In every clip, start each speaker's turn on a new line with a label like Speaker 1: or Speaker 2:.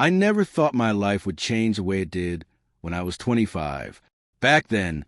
Speaker 1: I never thought my life would change the way it did when I was 25. Back then,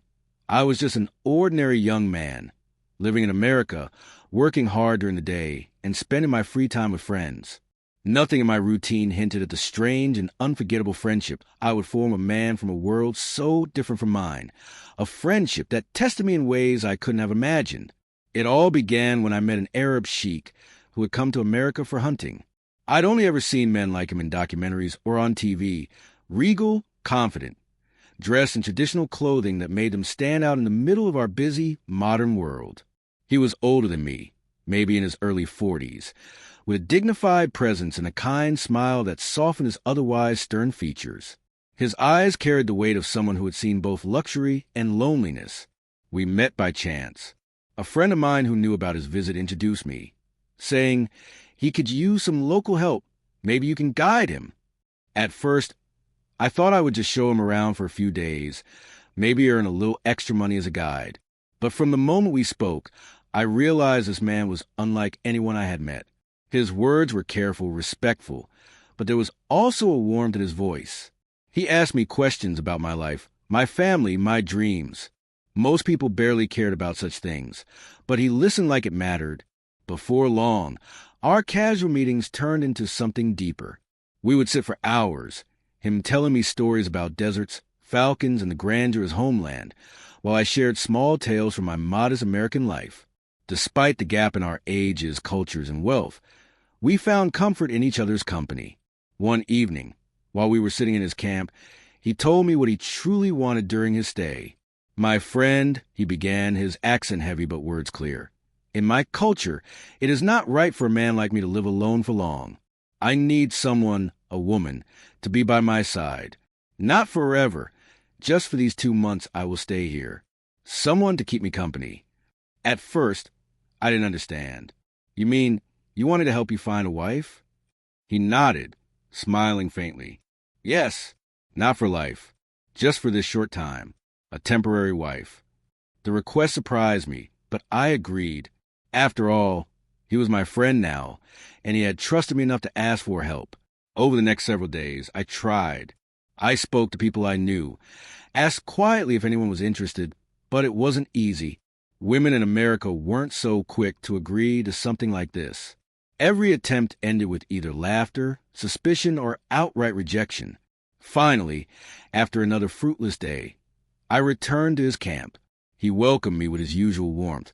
Speaker 1: I was just an ordinary young man, living in America, working hard during the day, and spending my free time with friends. Nothing in my routine hinted at the strange and unforgettable friendship I would form with a man from a world so different from mine, a friendship that tested me in ways I couldn't have imagined. It all began when I met an Arab sheikh who had come to America for hunting. I'd only ever seen men like him in documentaries or on TV, regal, confident, dressed in traditional clothing that made them stand out in the middle of our busy, modern world. He was older than me, maybe in his early 40s, with a dignified presence and a kind smile that softened his otherwise stern features. His eyes carried the weight of someone who had seen both luxury and loneliness. We met by chance. A friend of mine who knew about his visit introduced me, saying he could use some local help. Maybe you can guide him. At first, I thought I would just show him around for a few days, maybe earn a little extra money as a guide. But from the moment we spoke, I realized this man was unlike anyone I had met. His words were careful, respectful, but there was also a warmth in his voice. He asked me questions about my life, my family, my dreams. Most people barely cared about such things, but he listened like it mattered. Before long, our casual meetings turned into something deeper. We would sit for hours, him telling me stories about deserts, falcons, and the grandeur of his homeland, while I shared small tales from my modest American life. Despite the gap in our ages, cultures, and wealth, we found comfort in each other's company. One evening, while we were sitting in his camp, he told me what he truly wanted during his stay. "My friend," he began, his accent heavy but words clear, "in my culture, it is not right for a man like me to live alone for long. I need someone, a woman, to be by my side. Not forever, just for these 2 months I will stay here. Someone to keep me company." At first, I didn't understand. "You mean you wanted to help you find a wife?" He nodded, smiling faintly. "Yes, not for life, just for this short time, a temporary wife." The request surprised me, but I agreed. After all, he was my friend now, and he had trusted me enough to ask for help. Over the next several days, I tried. I spoke to people I knew, asked quietly if anyone was interested, but it wasn't easy. Women in America weren't so quick to agree to something like this. Every attempt ended with either laughter, suspicion, or outright rejection. Finally, after another fruitless day, I returned to his camp. He welcomed me with his usual warmth,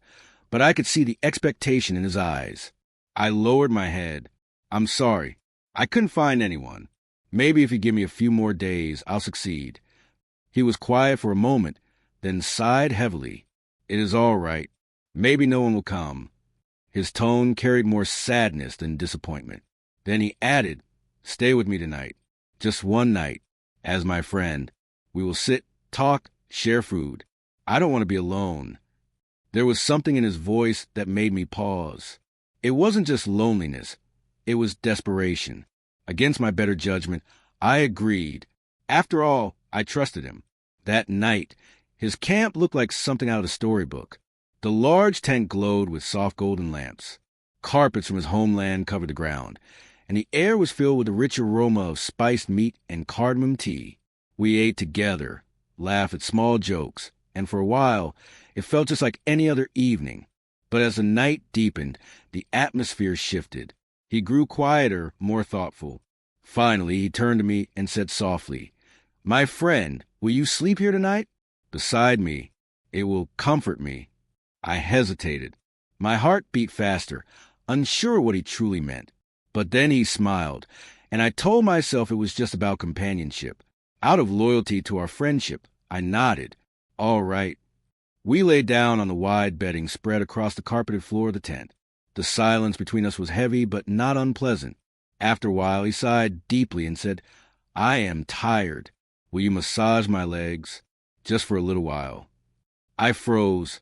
Speaker 1: but I could see the expectation in his eyes. I lowered my head. "I'm sorry. I couldn't find anyone. Maybe if you give me a few more days, I'll succeed." He was quiet for a moment, then sighed heavily. "It is all right. Maybe no one will come." His tone carried more sadness than disappointment. Then he added, "Stay with me tonight. Just one night. As my friend. We will sit, talk, share food. I don't want to be alone." There was something in his voice that made me pause. It wasn't just loneliness. It was desperation. Against my better judgment, I agreed. After all, I trusted him. That night, his camp looked like something out of a storybook. The large tent glowed with soft golden lamps. Carpets from his homeland covered the ground, and the air was filled with the rich aroma of spiced meat and cardamom tea. We ate together, laughed at small jokes, and for a while, it felt just like any other evening. But as the night deepened, the atmosphere shifted. He grew quieter, more thoughtful. Finally, he turned to me and said softly, "My friend, will you sleep here tonight? Beside me. It will comfort me." I hesitated. My heart beat faster, unsure what he truly meant. But then he smiled, and I told myself it was just about companionship. Out of loyalty to our friendship, I nodded. "All right." We lay down on the wide bedding spread across the carpeted floor of the tent. The silence between us was heavy but not unpleasant. After a while, he sighed deeply and said, "I am tired. Will you massage my legs? Just for a little while." I froze,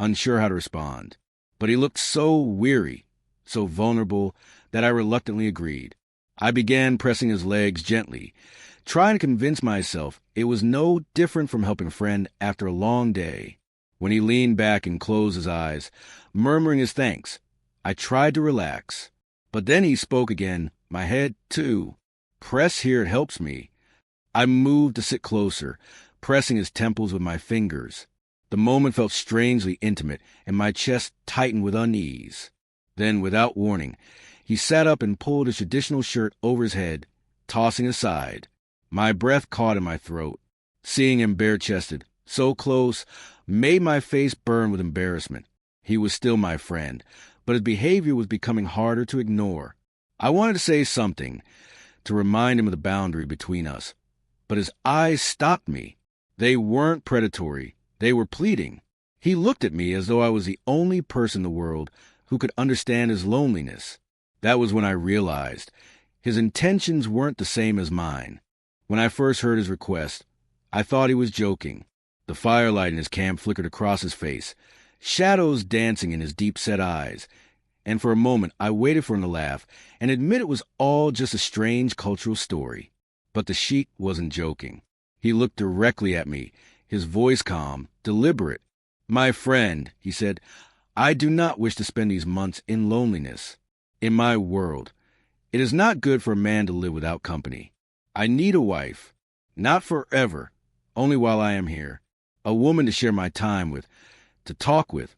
Speaker 1: unsure how to respond. But he looked so weary, so vulnerable, that I reluctantly agreed. I began pressing his legs gently, trying to convince myself it was no different from helping a friend after a long day. When he leaned back and closed his eyes, murmuring his thanks, I tried to relax. But then he spoke again, my head too. Press here, it helps me. I moved to sit closer, pressing his temples with my fingers. The moment felt strangely intimate, and my chest tightened with unease. Then, without warning, he sat up and pulled his traditional shirt over his head, tossing aside. My breath caught in my throat. Seeing him bare-chested, so close, made my face burn with embarrassment. He was still my friend, but his behavior was becoming harder to ignore. I wanted to say something, to remind him of the boundary between us, but his eyes stopped me. They weren't predatory. They were pleading. He looked at me as though I was the only person in the world who could understand his loneliness. That was when I realized his intentions weren't the same as mine. When I first heard his request, I thought he was joking. The firelight in his camp flickered across his face, shadows dancing in his deep-set eyes, and for a moment I waited for him to laugh and admit it was all just a strange cultural story. But the Sheikh wasn't joking. He looked directly at me, his voice calm, deliberate. "My friend," he said, "I do not wish to spend these months in loneliness. In my world, it is not good for a man to live without company. I need a wife, not forever, only while I am here. A woman to share my time with, to talk with,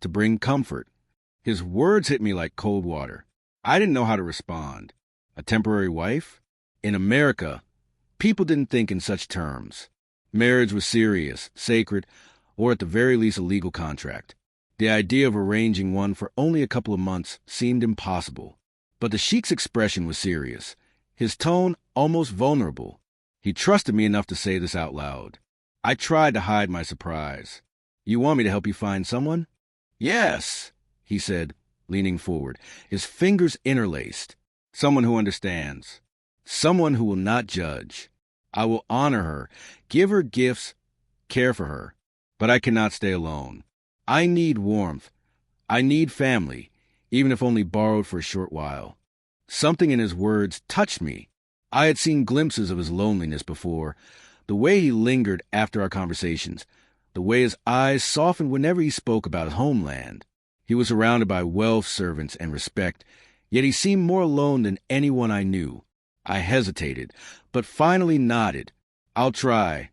Speaker 1: to bring comfort." His words hit me like cold water. I didn't know how to respond. A temporary wife? In America, people didn't think in such terms. Marriage was serious, sacred, or at the very least a legal contract. The idea of arranging one for only a couple of months seemed impossible. But the Sheikh's expression was serious, his tone almost vulnerable. He trusted me enough to say this out loud. I tried to hide my surprise. "You want me to help you find someone?" "Yes," he said, leaning forward, his fingers interlaced. "Someone who understands. Someone who will not judge. I will honor her, give her gifts, care for her. But I cannot stay alone. I need warmth. I need family, even if only borrowed for a short while." Something in his words touched me. I had seen glimpses of his loneliness before. The way he lingered after our conversations, the way his eyes softened whenever he spoke about his homeland. He was surrounded by wealth, servants, and respect, yet he seemed more alone than anyone I knew. I hesitated, but finally nodded. "I'll try."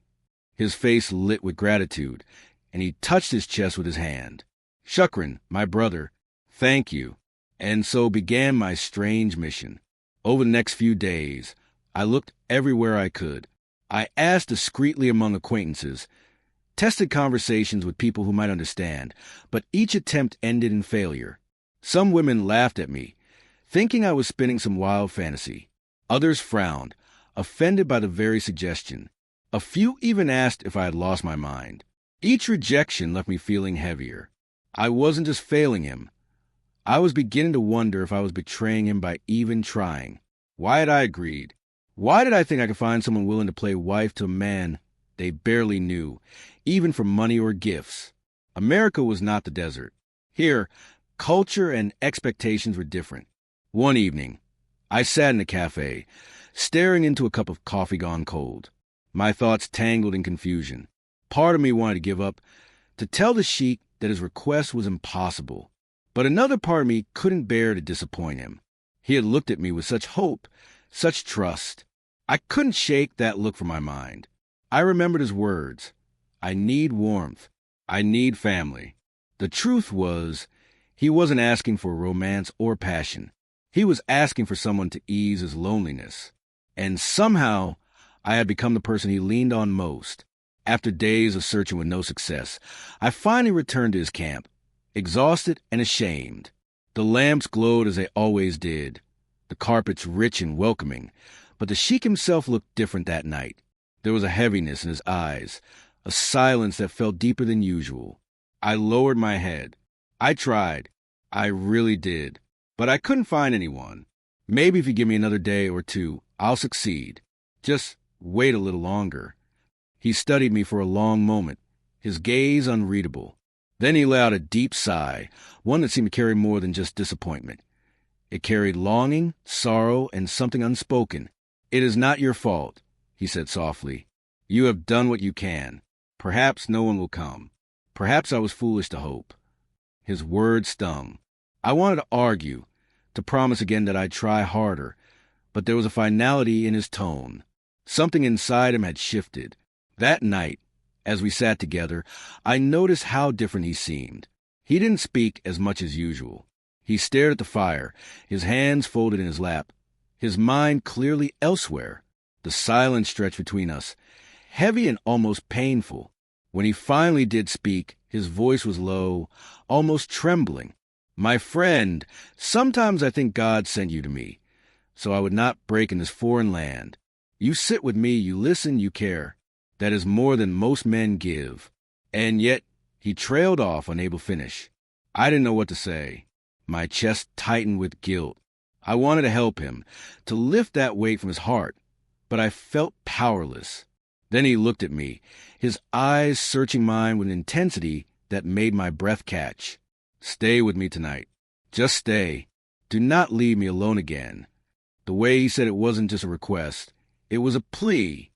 Speaker 1: His face lit with gratitude, and he touched his chest with his hand. "Shukran, my brother, thank you." And so began my strange mission. Over the next few days, I looked everywhere I could. I asked discreetly among acquaintances, tested conversations with people who might understand, but each attempt ended in failure. Some women laughed at me, thinking I was spinning some wild fantasy. Others frowned, offended by the very suggestion. A few even asked if I had lost my mind. Each rejection left me feeling heavier. I wasn't just failing him. I was beginning to wonder if I was betraying him by even trying. Why had I agreed? Why did I think I could find someone willing to play wife to a man they barely knew, even for money or gifts? America was not the desert. Here, culture and expectations were different. One evening, I sat in a cafe, staring into a cup of coffee gone cold. My thoughts tangled in confusion. Part of me wanted to give up, to tell the Sheikh that his request was impossible. But another part of me couldn't bear to disappoint him. He had looked at me with such hope, such trust. I couldn't shake that look from my mind. I remembered his words. I need warmth. I need family. The truth was, he wasn't asking for romance or passion. He was asking for someone to ease his loneliness. And somehow, I had become the person he leaned on most. After days of searching with no success, I finally returned to his camp, exhausted and ashamed. The lamps glowed as they always did, the carpets rich and welcoming, but the Sheikh himself looked different that night. There was a heaviness in his eyes, a silence that felt deeper than usual. I lowered my head. I tried. I really did. But I couldn't find anyone. "Maybe if you give me another day or two, I'll succeed. Just wait a little longer." He studied me for a long moment, his gaze unreadable. Then he let out a deep sigh, one that seemed to carry more than just disappointment. It carried longing, sorrow, and something unspoken. "It is not your fault," he said softly. "You have done what you can. Perhaps no one will come. Perhaps I was foolish to hope." His words stung. I wanted to argue, to promise again that I'd try harder, but there was a finality in his tone. Something inside him had shifted. That night, as we sat together, I noticed how different he seemed. He didn't speak as much as usual. He stared at the fire, his hands folded in his lap, his mind clearly elsewhere. The silence stretched between us, heavy and almost painful. When he finally did speak, his voice was low, almost trembling. "My friend, sometimes I think God sent you to me, so I would not break in this foreign land. You sit with me, you listen, you care. That is more than most men give." And yet, he trailed off, unable to finish. I didn't know what to say. My chest tightened with guilt. I wanted to help him, to lift that weight from his heart, but I felt powerless. Then he looked at me, his eyes searching mine with an intensity that made my breath catch. "Stay with me tonight. Just stay. Do not leave me alone again." The way he said it wasn't just a request. It was a plea.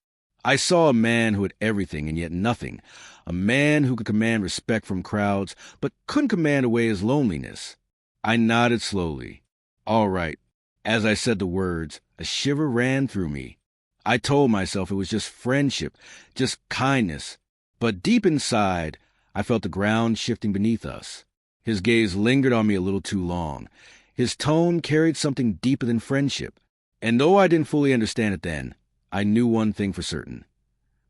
Speaker 1: I saw a man who had everything and yet nothing. A man who could command respect from crowds, but couldn't command away his loneliness. I nodded slowly. "All right." As I said the words, a shiver ran through me. I told myself it was just friendship, just kindness. But deep inside, I felt the ground shifting beneath us. His gaze lingered on me a little too long. His tone carried something deeper than friendship. And though I didn't fully understand it then, I knew one thing for certain.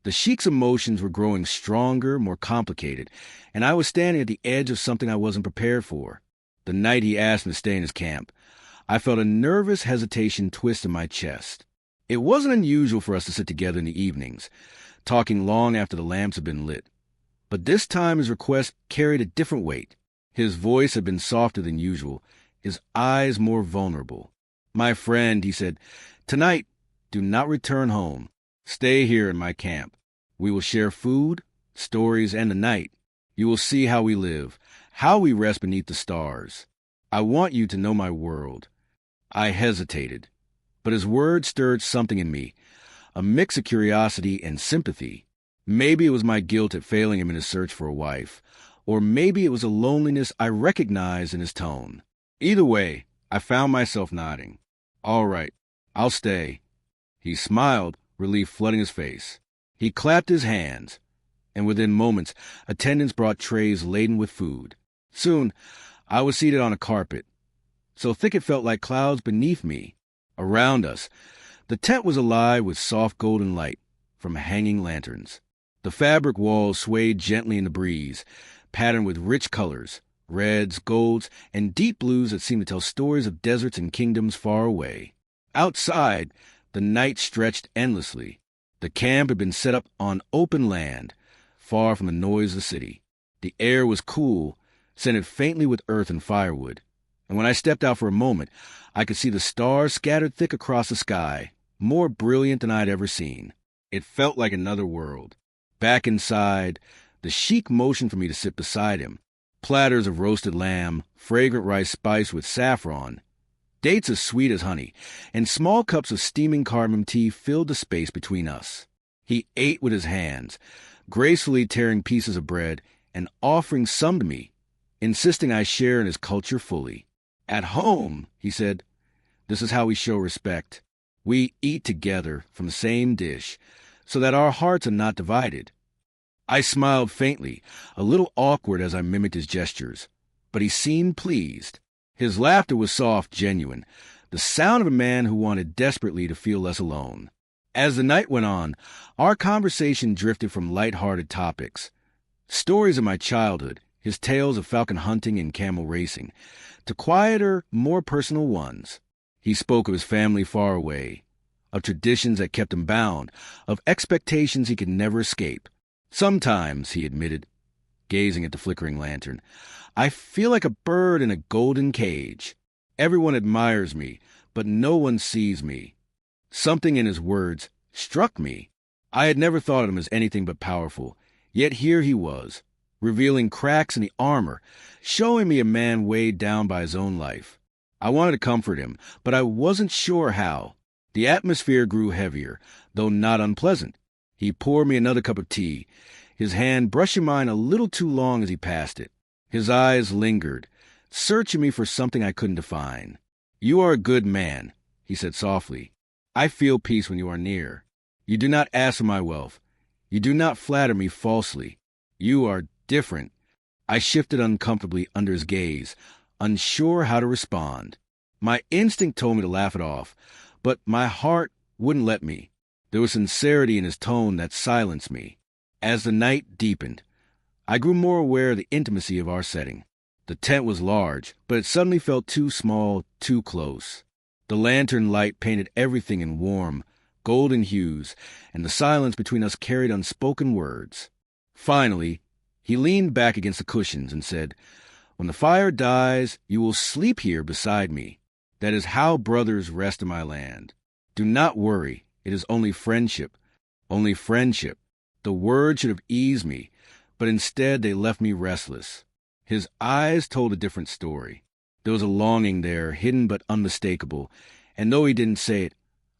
Speaker 1: The Sheikh's emotions were growing stronger, more complicated, and I was standing at the edge of something I wasn't prepared for. The night he asked me to stay in his camp, I felt a nervous hesitation twist in my chest. It wasn't unusual for us to sit together in the evenings, talking long after the lamps had been lit. But this time his request carried a different weight. His voice had been softer than usual, his eyes more vulnerable. "My friend," he said, "tonight, do not return home. Stay here in my camp. We will share food, stories, and the night. You will see how we live, how we rest beneath the stars. I want you to know my world." I hesitated, but his words stirred something in me, a mix of curiosity and sympathy. Maybe it was my guilt at failing him in his search for a wife, or maybe it was a loneliness I recognized in his tone. Either way, I found myself nodding. "All right, I'll stay." He smiled, relief flooding his face. He clapped his hands, and within moments, attendants brought trays laden with food. Soon, I was seated on a carpet, so thick it felt like clouds beneath me. Around us, the tent was alive with soft golden light from hanging lanterns. The fabric walls swayed gently in the breeze, patterned with rich colors, reds, golds, and deep blues that seemed to tell stories of deserts and kingdoms far away. Outside, the night stretched endlessly. The camp had been set up on open land, far from the noise of the city. The air was cool, scented faintly with earth and firewood. And when I stepped out for a moment, I could see the stars scattered thick across the sky, more brilliant than I'd ever seen. It felt like another world. Back inside, the Sheikh motioned for me to sit beside him. Platters of roasted lamb, fragrant rice spiced with saffron, dates as sweet as honey, and small cups of steaming cardamom tea filled the space between us. He ate with his hands, gracefully tearing pieces of bread and offering some to me, insisting I share in his culture fully. "At home," he said, "this is how we show respect. We eat together from the same dish, so that our hearts are not divided." I smiled faintly, a little awkward as I mimicked his gestures, but he seemed pleased. His laughter was soft, genuine, the sound of a man who wanted desperately to feel less alone. As the night went on, our conversation drifted from light-hearted topics. Stories of my childhood, his tales of falcon hunting and camel racing, to quieter, more personal ones. He spoke of his family far away, of traditions that kept him bound, of expectations he could never escape. "Sometimes," he admitted, gazing at the flickering lantern, "I feel like a bird in a golden cage. Everyone admires me, but no one sees me." Something in his words struck me. I had never thought of him as anything but powerful, yet here he was, revealing cracks in the armor, showing me a man weighed down by his own life. I wanted to comfort him, but I wasn't sure how. The atmosphere grew heavier, though not unpleasant. He poured me another cup of tea, his hand brushing mine a little too long as he passed it. His eyes lingered, searching me for something I couldn't define. "You are a good man," he said softly. I feel peace when you are near. You do not ask for my wealth. You do not flatter me falsely. You are different. I shifted uncomfortably under his gaze, unsure how to respond. My instinct told me to laugh it off, but my heart wouldn't let me. There was sincerity in his tone that silenced me. As the night deepened, I grew more aware of the intimacy of our setting. The tent was large, but it suddenly felt too small, too close. The lantern light painted everything in warm, golden hues, and the silence between us carried unspoken words. Finally, he leaned back against the cushions and said, "When the fire dies, you will sleep here beside me. That is how brothers rest in my land. Do not worry, it is only friendship. Only friendship." The words should have eased me, but instead they left me restless. His eyes told a different story. There was a longing there, hidden but unmistakable, and though he didn't say it,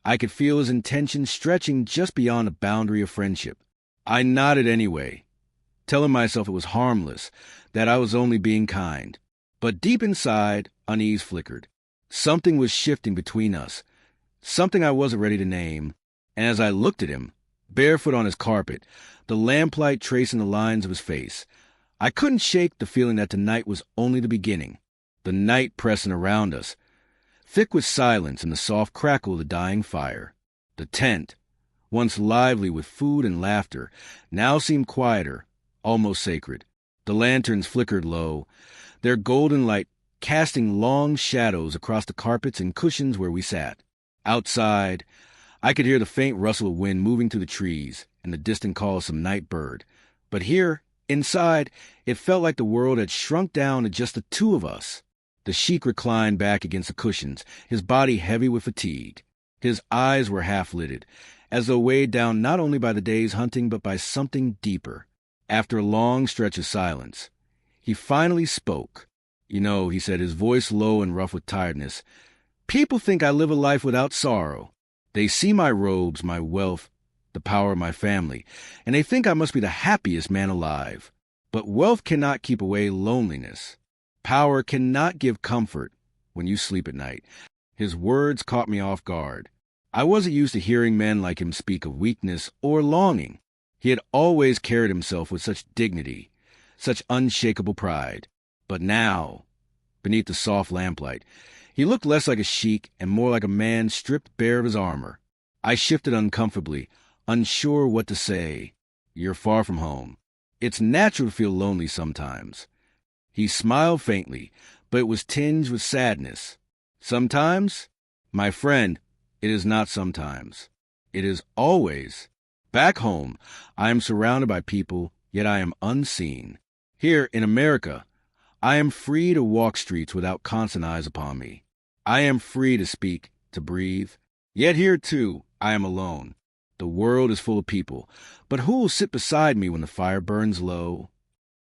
Speaker 1: I could feel his intention stretching just beyond the boundary of friendship. I nodded anyway, telling myself it was harmless, that I was only being kind. But deep inside, unease flickered. Something was shifting between us, something I wasn't ready to name, and as I looked at him, barefoot on his carpet, the lamplight tracing the lines of his face, I couldn't shake the feeling that tonight was only the beginning. The night pressing around us, thick with silence and the soft crackle of the dying fire. The tent, once lively with food and laughter, now seemed quieter, almost sacred. The lanterns flickered low, their golden light casting long shadows across the carpets and cushions where we sat. Outside, I could hear the faint rustle of wind moving through the trees and the distant call of some night bird. But here, inside, it felt like the world had shrunk down to just the two of us. The Sheikh reclined back against the cushions, his body heavy with fatigue. His eyes were half-lidded, as though weighed down not only by the day's hunting but by something deeper. After a long stretch of silence, he finally spoke. "You know," he said, his voice low and rough with tiredness, "people think I live a life without sorrow. They see my robes, my wealth, the power of my family, and they think I must be the happiest man alive. But wealth cannot keep away loneliness. Power cannot give comfort when you sleep at night." His words caught me off guard. I wasn't used to hearing men like him speak of weakness or longing. He had always carried himself with such dignity, such unshakable pride. But now, beneath the soft lamplight, he looked less like a sheik and more like a man stripped bare of his armor. I shifted uncomfortably, unsure what to say. "You're far from home. It's natural to feel lonely sometimes." He smiled faintly, but it was tinged with sadness. "Sometimes? My friend, it is not sometimes. It is always. Back home, I am surrounded by people, yet I am unseen. Here in America, I am free to walk streets without constant eyes upon me. I am free to speak, to breathe. Yet here, too, I am alone. The world is full of people, but who will sit beside me when the fire burns low?"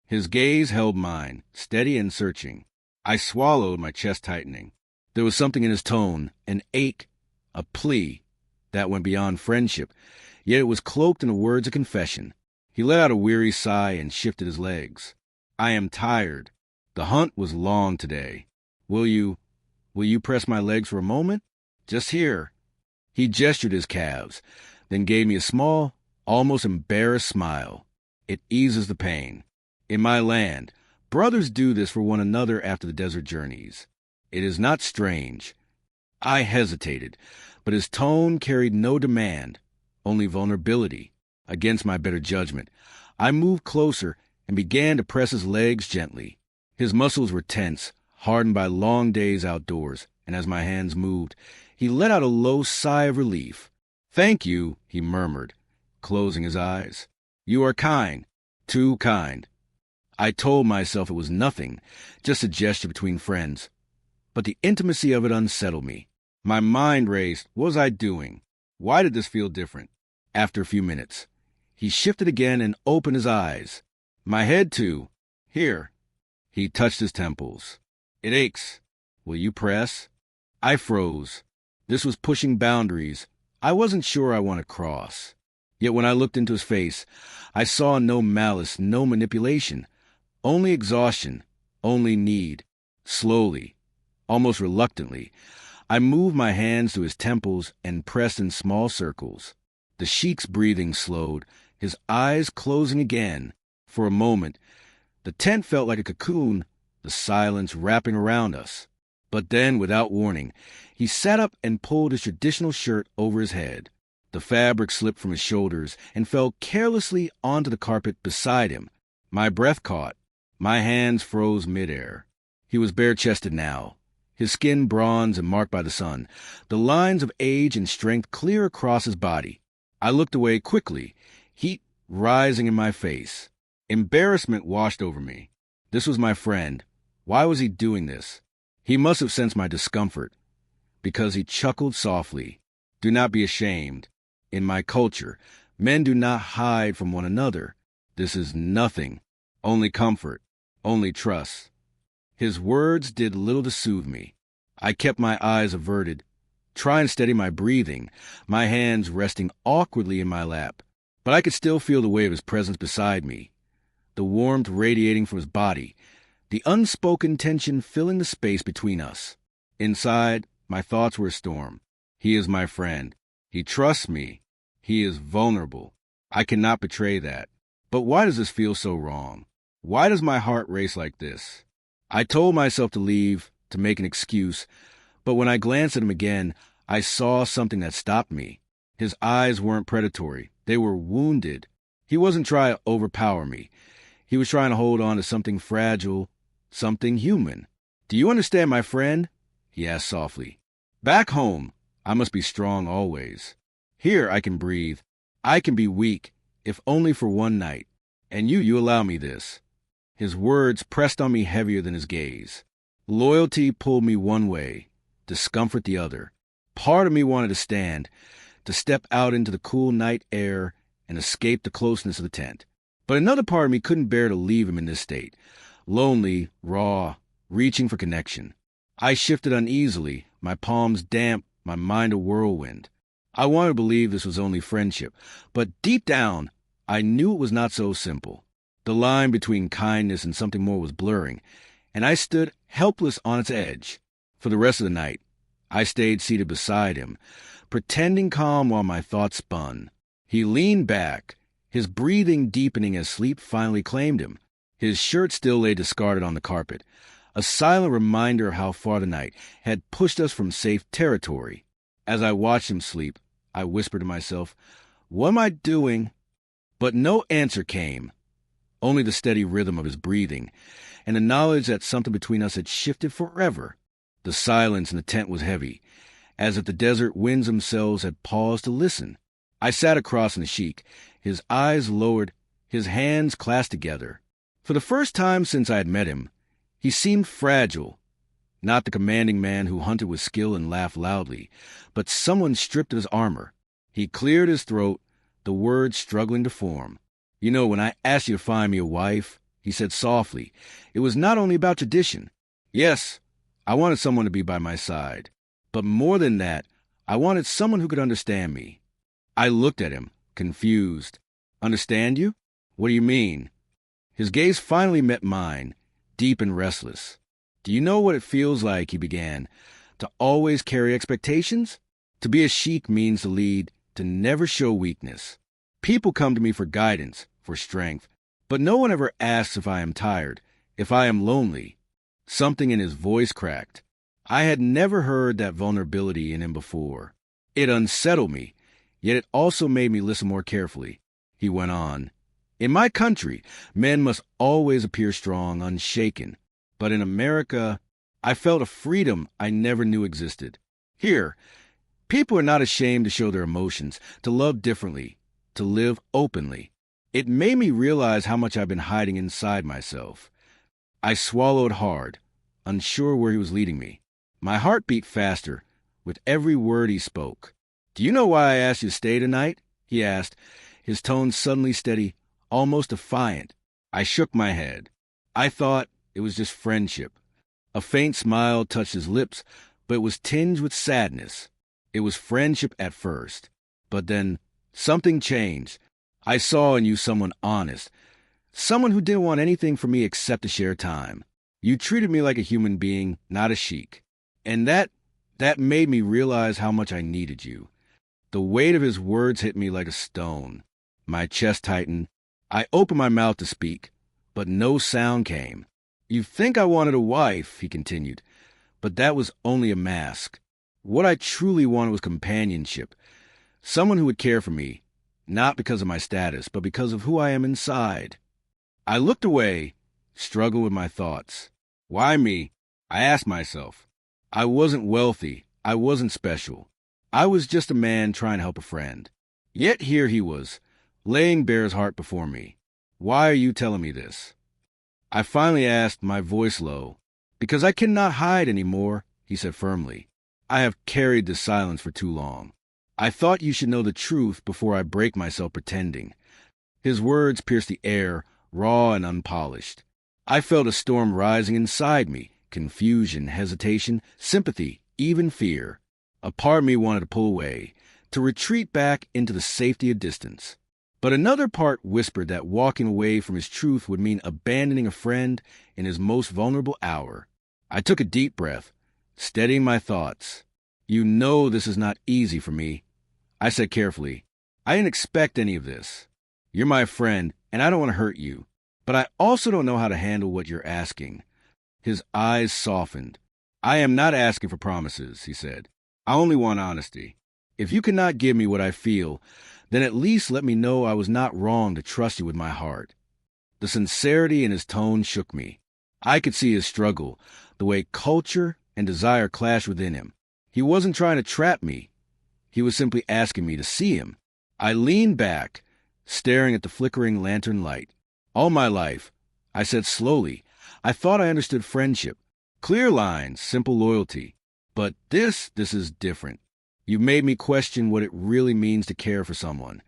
Speaker 1: His gaze held mine, steady and searching. I swallowed, my chest tightening. There was something in his tone, an ache, a plea, that went beyond friendship, yet it was cloaked in the words of confession. He let out a weary sigh and shifted his legs. "I am tired. The hunt was long today. Will you press my legs for a moment? Just here." He gestured his calves, then gave me a small, almost embarrassed smile. "It eases the pain. In my land, brothers do this for one another after the desert journeys. It is not strange." I hesitated, but his tone carried no demand, only vulnerability. Against my better judgment, I moved closer and began to press his legs gently. His muscles were tense, hardened by long days outdoors, and as my hands moved, he let out a low sigh of relief. "Thank you," he murmured, closing his eyes. "You are kind, too kind." I told myself it was nothing, just a gesture between friends. But the intimacy of it unsettled me. My mind raced. What was I doing? Why did this feel different? After a few minutes, he shifted again and opened his eyes. "My head, too. Here." He touched his temples. "It aches. Will you press?" I froze. This was pushing boundaries I wasn't sure I wanted to cross. Yet when I looked into his face, I saw no malice, no manipulation. Only exhaustion, only need. Slowly, almost reluctantly, I moved my hands to his temples and pressed in small circles. The Sheikh's breathing slowed, his eyes closing again. For a moment, the tent felt like a cocoon, the silence wrapping around us. But then, without warning, he sat up and pulled his traditional shirt over his head. The fabric slipped from his shoulders and fell carelessly onto the carpet beside him. My breath caught. My hands froze midair. He was bare-chested now, his skin bronze and marked by the sun, the lines of age and strength clear across his body. I looked away quickly, heat rising in my face. Embarrassment washed over me. This was my friend. Why was he doing this? He must have sensed my discomfort, because he chuckled softly. Do not be ashamed. In my culture, men do not hide from one another. This is nothing. Only comfort. Only trust. His words did little to soothe me. I kept my eyes averted, trying to steady my breathing, my hands resting awkwardly in my lap. But I could still feel the weight of his presence beside me, the warmth radiating from his body, the unspoken tension filling the space between us. Inside, my thoughts were a storm. He is my friend. He trusts me. He is vulnerable. I cannot betray that. But why does this feel so wrong? Why does my heart race like this? I told myself to leave, to make an excuse, but when I glanced at him again, I saw something that stopped me. His eyes weren't predatory. They were wounded. He wasn't trying to overpower me. He was trying to hold on to something fragile, something human. Do you understand, my friend? He asked softly. Back home, I must be strong always. Here I can breathe. I can be weak, if only for one night. And you allow me this. His words pressed on me heavier than his gaze. Loyalty pulled me one way, discomfort the other. Part of me wanted to stand, to step out into the cool night air and escape the closeness of the tent. But another part of me couldn't bear to leave him in this state, lonely, raw, reaching for connection. I shifted uneasily, my palms damp, my mind a whirlwind. I wanted to believe this was only friendship, but deep down, I knew it was not so simple. The line between kindness and something more was blurring, and I stood helpless on its edge. For the rest of the night, I stayed seated beside him, pretending calm while my thoughts spun. He leaned back, his breathing deepening as sleep finally claimed him. His shirt still lay discarded on the carpet, a silent reminder of how far the night had pushed us from safe territory. As I watched him sleep, I whispered to myself, "What am I doing?" But no answer came, only the steady rhythm of his breathing, and the knowledge that something between us had shifted forever. The silence in the tent was heavy, as if the desert winds themselves had paused to listen. I sat across from the Sheikh, his eyes lowered, his hands clasped together. For the first time since I had met him, he seemed fragile, not the commanding man who hunted with skill and laughed loudly, but someone stripped of his armor. He cleared his throat, the words struggling to form. "You know, when I asked you to find me a wife," he said softly, "it was not only about tradition. Yes, I wanted someone to be by my side. But more than that, I wanted someone who could understand me." I looked at him, confused. "Understand you? What do you mean?" His gaze finally met mine, deep and restless. "Do you know what it feels like," he began, "to always carry expectations? To be a sheik means to lead, to never show weakness. People come to me for guidance, for strength, but no one ever asks if I am tired, if I am lonely." Something in his voice cracked. I had never heard that vulnerability in him before. It unsettled me, yet it also made me listen more carefully. He went on, "In my country, men must always appear strong, unshaken. But in America, I felt a freedom I never knew existed. Here, people are not ashamed to show their emotions, to love differently, to live openly." It made me realize how much I've been hiding inside myself. I swallowed hard, unsure where he was leading me. My heart beat faster with every word he spoke. "Do you know why I asked you to stay tonight?" he asked, his tone suddenly steady, almost defiant. I shook my head. I thought it was just friendship. A faint smile touched his lips, but it was tinged with sadness. It was friendship at first. But then something changed. I saw in you someone honest, someone who didn't want anything from me except to share time. You treated me like a human being, not a sheik. And that That made me realize how much I needed you. The weight of his words hit me like a stone. My chest tightened. I opened my mouth to speak, but no sound came. You think I wanted a wife, he continued, but that was only a mask. What I truly wanted was companionship, someone who would care for me, not because of my status, but because of who I am inside. I looked away, struggled with my thoughts. Why me? I asked myself. I wasn't wealthy. I wasn't special. I was just a man trying to help a friend. Yet here he was, laying bare his heart before me. Why are you telling me this? I finally asked, my voice low. Because I cannot hide anymore, he said firmly. I have carried this silence for too long. I thought you should know the truth before I break myself pretending. His words pierced the air, raw and unpolished. I felt a storm rising inside me, confusion, hesitation, sympathy, even fear. A part of me wanted to pull away, to retreat back into the safety of distance. But another part whispered that walking away from his truth would mean abandoning a friend in his most vulnerable hour. I took a deep breath, steadying my thoughts. You know this is not easy for me. I said carefully, I didn't expect any of this. You're my friend, and I don't want to hurt you. But I also don't know how to handle what you're asking. His eyes softened. I am not asking for promises, he said. I only want honesty. If you cannot give me what I feel, then at least let me know I was not wrong to trust you with my heart. The sincerity in his tone shook me. I could see his struggle, the way culture and desire clashed within him. He wasn't trying to trap me. He was simply asking me to see him. I leaned back, staring at the flickering lantern light. All my life, I said slowly, I thought I understood friendship. Clear lines, simple loyalty. But this is different. You made me question what it really means to care for someone.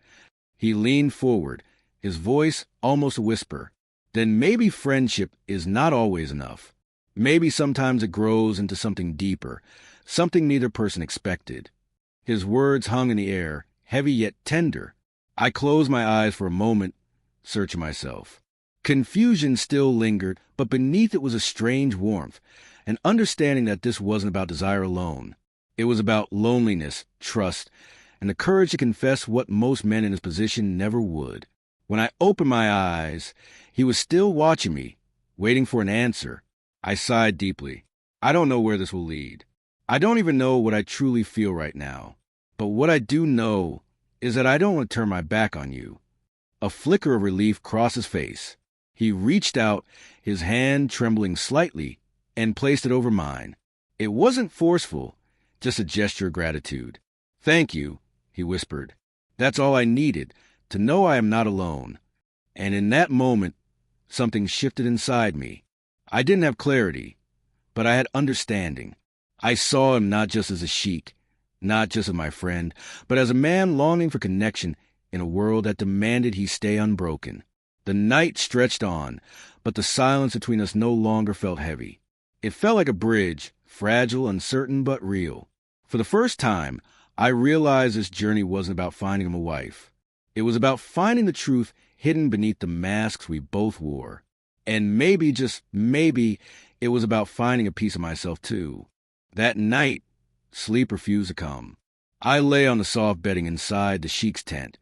Speaker 1: He leaned forward, his voice almost a whisper. Then maybe friendship is not always enough. Maybe sometimes it grows into something deeper, something neither person expected. His words hung in the air, heavy yet tender. I closed my eyes for a moment, searching myself. Confusion still lingered, but beneath it was a strange warmth, an understanding that this wasn't about desire alone. It was about loneliness, trust, and the courage to confess what most men in his position never would. When I opened my eyes, he was still watching me, waiting for an answer. I sighed deeply. I don't know where this will lead. I don't even know what I truly feel right now. But what I do know is that I don't want to turn my back on you. A flicker of relief crossed his face. He reached out, his hand trembling slightly, and placed it over mine. It wasn't forceful, just a gesture of gratitude. Thank you, he whispered. That's all I needed, to know I am not alone. And in that moment, something shifted inside me. I didn't have clarity, but I had understanding. I saw him not just as a sheikh, not just as my friend, but as a man longing for connection in a world that demanded he stay unbroken. The night stretched on, but the silence between us no longer felt heavy. It felt like a bridge, fragile, uncertain, but real. For the first time, I realized this journey wasn't about finding him a wife. It was about finding the truth hidden beneath the masks we both wore. And maybe, just maybe, it was about finding a piece of myself too. That night, sleep refused to come. I lay on the soft bedding inside the sheikh's tent,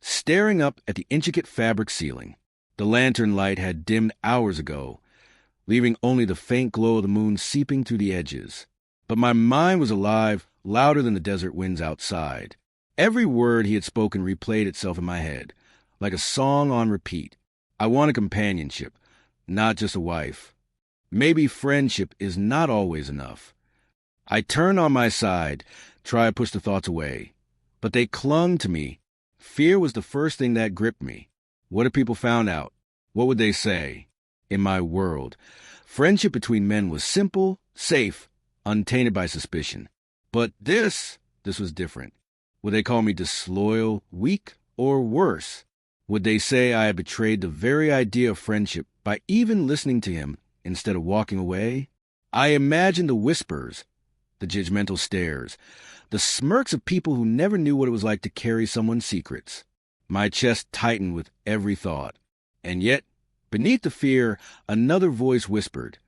Speaker 1: staring up at the intricate fabric ceiling. The lantern light had dimmed hours ago, leaving only the faint glow of the moon seeping through the edges. But my mind was alive, louder than the desert winds outside. Every word he had spoken replayed itself in my head, like a song on repeat. I wanted companionship, not just a wife. Maybe friendship is not always enough. I turned on my side, tried to push the thoughts away. But they clung to me. Fear was the first thing that gripped me. What if people found out? What would they say? In my world, friendship between men was simple, safe, untainted by suspicion. But this was different. Would they call me disloyal, weak, or worse? Would they say I had betrayed the very idea of friendship by even listening to him instead of walking away? I imagined the whispers, the judgmental stares, the smirks of people who never knew what it was like to carry someone's secrets. My chest tightened with every thought. And yet, beneath the fear, another voice whispered,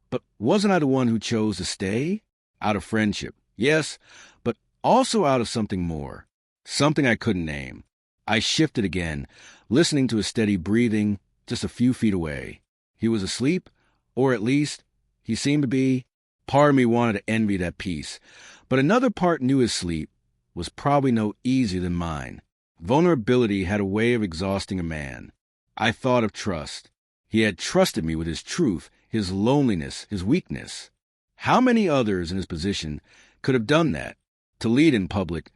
Speaker 1: but wasn't I the one who chose to stay? Out of friendship, Yes, but also out of something more, something I couldn't name. I shifted again, listening to his steady breathing just a few feet away. He was asleep, or at least he seemed to be. Part of me wanted to envy that peace, but another part knew his sleep was probably no easier than mine. Vulnerability had a way of exhausting a man. I thought of trust. He had trusted me with his truth, his loneliness, his weakness. How many others in his position could have done that? To lead in public,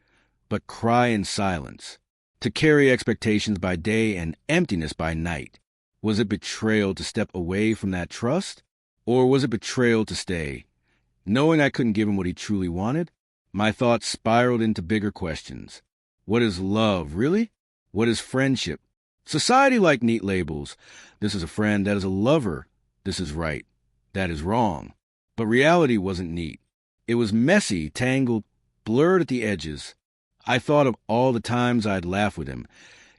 Speaker 1: but cry in silence. To carry expectations by day and emptiness by night. Was it betrayal to step away from that trust? Or was it betrayal to stay? Knowing I couldn't give him what he truly wanted, my thoughts spiraled into bigger questions. What is love, really? What is friendship? Society likes neat labels. This is a friend, that is a lover. This is right, that is wrong. But reality wasn't neat. It was messy, tangled, blurred at the edges. I thought of all the times I'd laughed with him,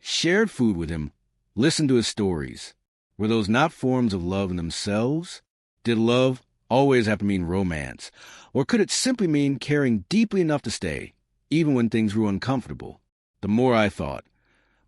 Speaker 1: shared food with him, listened to his stories. Were those not forms of love in themselves? Did love always have to mean romance? Or could it simply mean caring deeply enough to stay, even when things grew uncomfortable? The more I thought,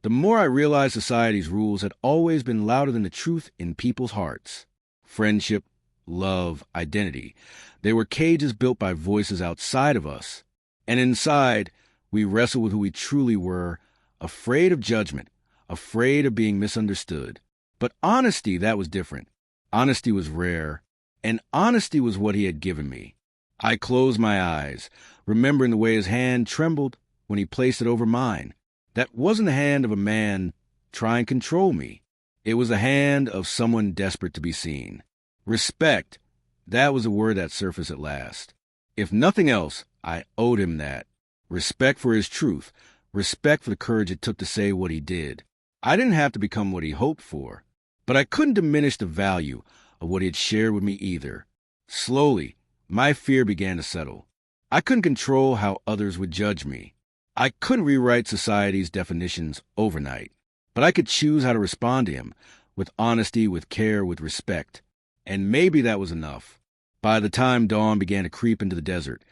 Speaker 1: the more I realized society's rules had always been louder than the truth in people's hearts. Friendship, love, identity. They were cages built by voices outside of us. And inside, we wrestled with who we truly were, afraid of judgment, afraid of being misunderstood. But honesty, that was different. Honesty was rare, and honesty was what he had given me. I closed my eyes, remembering the way his hand trembled when he placed it over mine. That wasn't the hand of a man trying to control me. It was the hand of someone desperate to be seen. Respect, that was a word that surfaced at last. If nothing else, I owed him that. Respect for his truth, respect for the courage it took to say what he did. I didn't have to become what he hoped for, but I couldn't diminish the value of what he had shared with me either. Slowly, my fear began to settle. I couldn't control how others would judge me. I couldn't rewrite society's definitions overnight, but I could choose how to respond to him, with honesty, with care, with respect. And maybe that was enough. By the time dawn began to creep into the desert,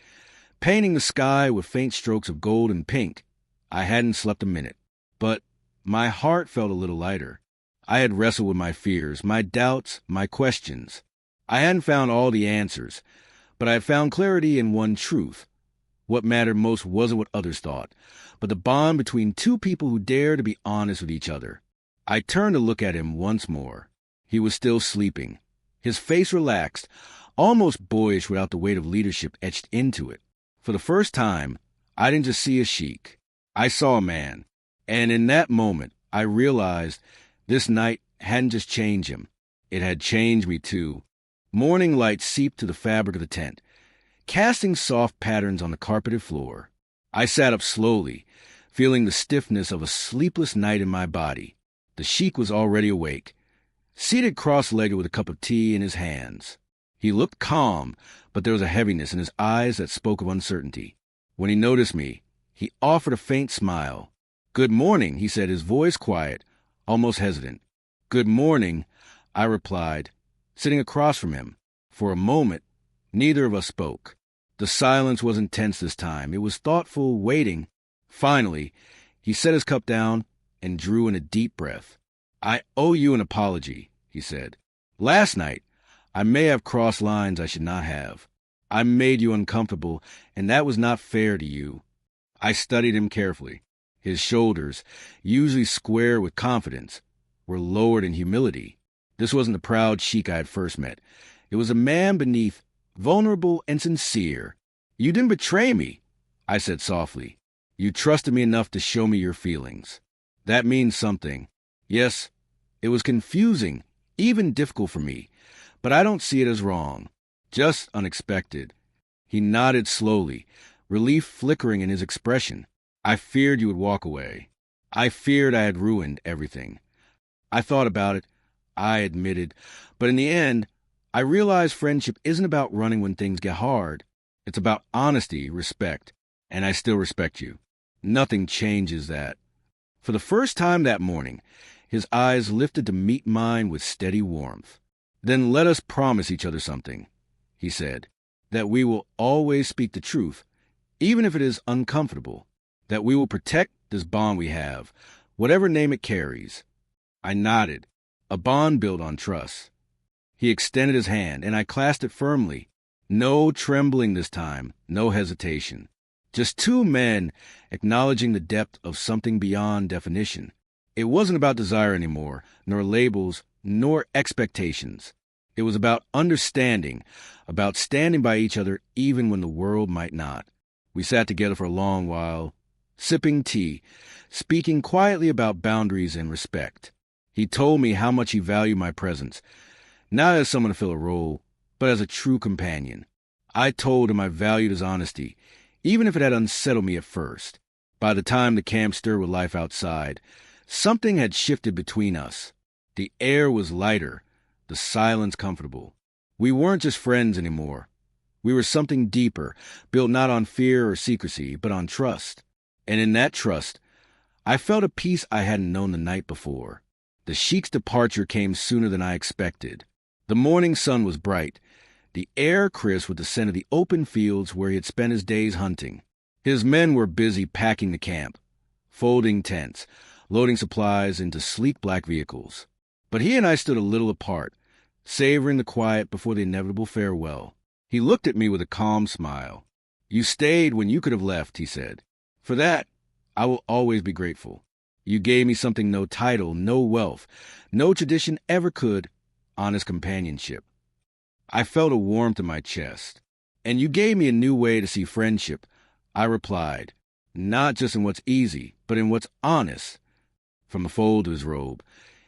Speaker 1: painting the sky with faint strokes of gold and pink, I hadn't slept a minute. But my heart felt a little lighter. I had wrestled with my fears, my doubts, my questions. I hadn't found all the answers, but I had found clarity in one truth. What mattered most wasn't what others thought, but the bond between two people who dared to be honest with each other. I turned to look at him once more. He was still sleeping. His face relaxed, almost boyish without the weight of leadership etched into it. For the first time, I didn't just see a sheik. I saw a man. And in that moment, I realized this night hadn't just changed him. It had changed me too. Morning light seeped to the fabric of the tent, casting soft patterns on the carpeted floor. I sat up slowly, feeling the stiffness of a sleepless night in my body. The sheik was already awake, seated cross-legged with a cup of tea in his hands. He looked calm, but there was a heaviness in his eyes that spoke of uncertainty. When he noticed me, he offered a faint smile. "Good morning," he said, his voice quiet, almost hesitant. "Good morning," I replied, sitting across from him. For a moment, neither of us spoke. The silence wasn't tense this time. It was thoughtful, waiting. Finally, he set his cup down and drew in a deep breath. "I owe you an apology," he said. "Last night, I may have crossed lines I should not have. I made you uncomfortable, and that was not fair to you." I studied him carefully. His shoulders, usually square with confidence, were lowered in humility. This wasn't the proud sheik I had first met. It was a man beneath, vulnerable and sincere. "You didn't betray me," I said softly. "You trusted me enough to show me your feelings. That means something. Yes, it was confusing, even difficult for me, but I don't see it as wrong. Just unexpected." He nodded slowly, relief flickering in his expression. "I feared you would walk away. I feared I had ruined everything. I thought about it," I admitted, "but in the end, I realized friendship isn't about running when things get hard. It's about honesty, respect, and I still respect you. Nothing changes that." For the first time that morning, his eyes lifted to meet mine with steady warmth. "Then let us promise each other something," he said, "that we will always speak the truth, even if it is uncomfortable, that we will protect this bond we have, whatever name it carries. I nodded. A bond built on trust. He extended his hand, and I clasped it firmly. No trembling this time, no hesitation. Just two men acknowledging the depth of something beyond definition. It wasn't about desire anymore, nor labels, nor expectations. It was about understanding, about standing by each other even when the world might not. We sat together for a long while, sipping tea, speaking quietly about boundaries and respect. He told me how much he valued my presence, not as someone to fill a role, but as a true companion. I told him I valued his honesty, even if it had unsettled me at first. By the time the camp stirred with life outside, something had shifted between us. The air was lighter, the silence comfortable. We weren't just friends anymore. We were something deeper, built not on fear or secrecy, but on trust. And in that trust, I felt a peace I hadn't known the night before. The Sheikh's departure came sooner than I expected. The morning sun was bright, the air crisp with the scent of the open fields where he had spent his days hunting. His men were busy packing the camp, folding tents, loading supplies into sleek black vehicles. But he and I stood a little apart, savoring the quiet before the inevitable farewell. He looked at me with a calm smile. "You stayed when you could have left," he said. "For that, I will always be grateful. You gave me something no title, no wealth, no tradition ever could, honest companionship." I felt a warmth in my chest. "And you gave me a new way to see friendship," I replied, "not just in what's easy, but in what's honest." From the fold of his robe,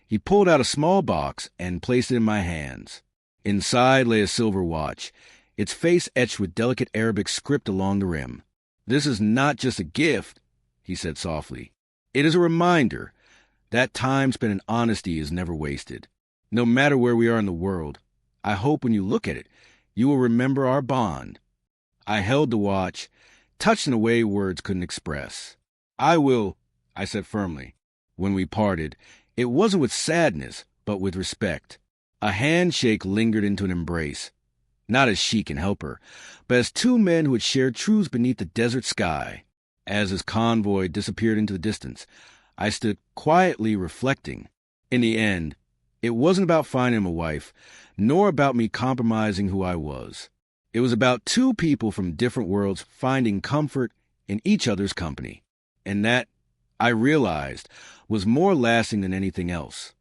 Speaker 1: he pulled out a small box and placed it in my hands. Inside lay a silver watch, its face etched with delicate Arabic script along the rim. "This is not just a gift," he said softly. "It is a reminder that time spent in honesty is never wasted. No matter where we are in the world, I hope when you look at it, you will remember our bond." I held the watch, touched in a way words couldn't express. "I will," I said firmly. When we parted, it wasn't with sadness, but with respect. A handshake lingered into an embrace, not as Sheikh and helper, but as two men who had shared truths beneath the desert sky. As his convoy disappeared into the distance, I stood quietly reflecting. In the end, it wasn't about finding him a wife, nor about me compromising who I was. It was about two people from different worlds finding comfort in each other's company. And that, I realized, was more lasting than anything else.